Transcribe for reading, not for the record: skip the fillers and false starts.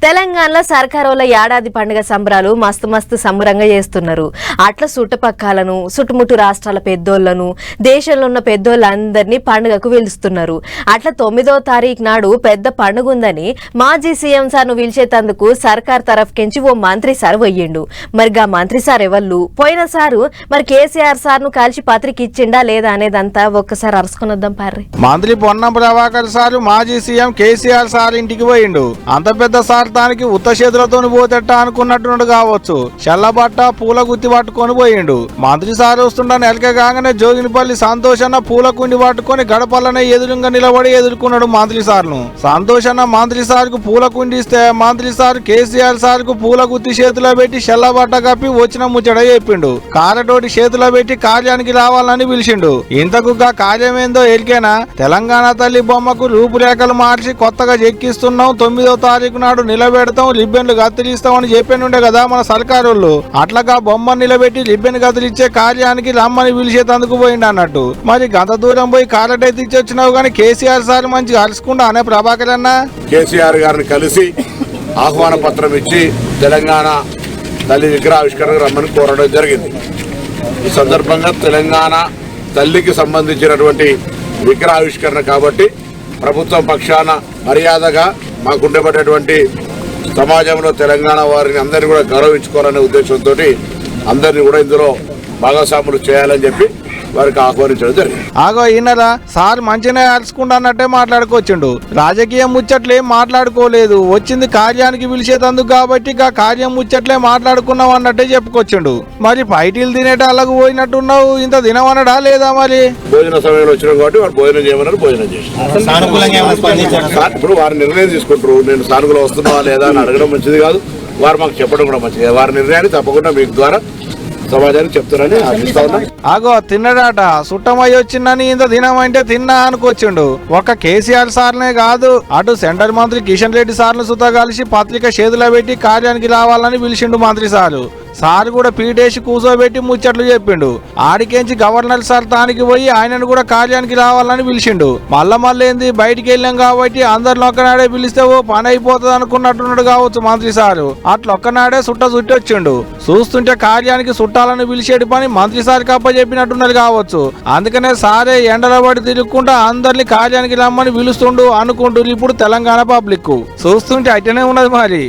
తెలంగాణలో సర్కారోళ్ళ ఏడాది పండుగ సంబరాలు మస్తు సంబరంగా చేస్తున్నారు. అట్లా చుట్టుపక్కలను చుట్టుముట్టు రాష్ట్రాల పెద్దోళ్లను దేశంలో ఉన్న పెద్దోళ్ళందరినీ పండుగకు పిలుస్తున్నారు. అట్లా 9వ తారీఖు నాడు పెద్ద పండుగ ఉందని మాజీ సీఎం సార్ను పిలిచేందుకు సర్కార్ తరఫుకెంచి ఓ మంత్రి సార్ పోయిండు. మరి గా మంత్రి సార్ ఎవళ్ళు పోయిన సారు మరి కేసీఆర్ సార్ను కలిసి పత్రిక ఇచ్చిండా లేదా అనేదంతా ఒక్కసారి అరుసుకునొద్దాం పార్రి. మంత్రి పొన్నం ప్రభాకర్ సారు మాజీ సీఎం కేసీఆర్ సార్ ఇంటికి పోయిండు. అంత పెద్ద సార్ దానికి ఉత్త చేతులతో పోతెట్ట అనుకున్నట్టు కావచ్చు. చల్లబట్ట పూల గుత్తి పట్టుకొని పోయిండు. మంత్రి సార్ వస్తుండ నెలక కాగానే జోగినిపల్లి సంతోషన్న పూల కుండి పట్టుకొని గడపల్లనే ఎదురుగా నిలబడి ఎదుర్కొన్నాడు మంత్రి సార్ను. సంతోషన్న మంత్రి సార్ కు పూల కుండి ఇస్తే మంత్రి సార్ కేసీఆర్ సార్ కు పూల గుత్తి చేతిలో పెట్టి చల్లబట్ట కప్పి వచ్చిన ముచ్చట చెప్పిండు. కారటోటి చేతిలో పెట్టి కార్యానికి రావాలని పిలిచిండు. ఇంతకు కార్యం ఏందో ఎరికేనా? తెలంగాణ తల్లి బొమ్మకు రూపురేఖలు మార్చి కొత్తగా చెక్కిస్తున్నాం, 9వ తారీఖు నాడు నిలబెడతాం, రిబ్బన్లు కత్తిరిస్తామని చెప్పినుండే కదా మన సర్కారోళ్ళు. అట్లాగా బొమ్మను నిలబెట్టి రిబ్బన్ కత్తిరిచ్చే కార్యానికి రమ్మని పిలిచేందుకు పోయిండు అన్నట్టు. మరి గంత దూరం పోయి కారటైతే ఇచ్చి వచ్చినావు కానీ కేసీఆర్ సార్ మంచిగా అరుచుకుండా అనే ప్రభాకర్ అన్న కేసీఆర్ గారిని కలిసి ఆహ్వాన పత్రం ఇచ్చి తెలంగాణ తల్లి విగ్రహావిష్కరణకు రమ్మని కోరడం జరిగింది. ఈ సందర్భంగా తెలంగాణ తల్లికి సంబంధించినటువంటి విగ్రహావిష్కరణ కాబట్టి ప్రభుత్వం పక్షాన మర్యాదగా మాకుండేటటువంటి సమాజంలో తెలంగాణ వారిని అందరినీ కూడా గౌరవించుకోవాలనే ఉద్దేశంతో అందరినీ కూడా ఇందులో భాగస్వాములు చేయాలని చెప్పి వారికి ఆహ్వానించడం జరిగింది. ఆగో ఈయనరా సార్ మంచిగానే అరుచుకుంటా అన్నట్టే మాట్లాడుకోవచ్చుండు. రాజకీయం ముచ్చట్లే మాట్లాడుకోలేదు, వచ్చింది కార్యానికి పిలిచేందుకు కాబట్టి కార్యం ముచ్చట్లే మాట్లాడుకున్నాం అన్నట్టే చెప్పుకొచ్చిండు. మరి పైటీలు తినేటాళ్ళకు పోయినట్టున్నావు, ఇంత తినమనడా లేదా? మరి భోజన సమయంలో వచ్చినాం కాబట్టి వారు భోజనం చేయమన్నారు, భోజనం చేసి ఇప్పుడు వారి నిర్ణయం తీసుకుంటారు. నేను సానుకూలం వస్తున్నావా లేదా అని అడగడం మంచిది కాదు, వారు మాకు చెప్పడం కూడా మంచిది. వారి నిర్ణయాన్ని తప్పకుండా మీకు ద్వారా సమాజానికి చెప్తారని ఆశిస్తా ఉన్నా. ఆగో తిన్నడాట సుట్టమై వచ్చిందని ఇంత తినమంటే తిన్నా అనుకొచ్చిండు. ఒక కేసీఆర్ సార్నే కాదు, అటు సెంట్రల్ మంత్రి కిషన్ రెడ్డి సార్ను సుతా కలిసి పత్రిక చేతిలో పెట్టి కార్యానికి రావాలని పిలిచిండు మంత్రి సారు. సార్ కూడా పీటేసి కూర్చోబెట్టి ముచ్చట్లు చెప్పిండు. ఆడికేంచి గవర్నర్ సార్ తానికి పోయి ఆయనను కూడా కార్యానికి రావాలని పిలిచిండు. మళ్ళీ బయటికి వెళ్ళాం కాబట్టి అందరిని ఒక్కనాడే పిలిస్తే ఓ పని అయిపోతుంది అనుకున్నట్టున్నాడు కావచ్చు మంత్రి సారు. అట్లొక్కనాడే చుట్టి వచ్చిండు. చూస్తుంటే కార్యానికి చుట్టాలని పిలిచేటి పని మంత్రి సార్ కప్ప చెప్పినట్టున్నది కావచ్చు. అందుకనే సారే ఎండల పడి తిరుగుకుంటా అందరినీ కార్యానికి రమ్మని పిలుస్తుండు అనుకుంటున్నారు ఇప్పుడు తెలంగాణ పబ్లిక్. చూస్తుంటే అట్టనే ఉన్నది మరి.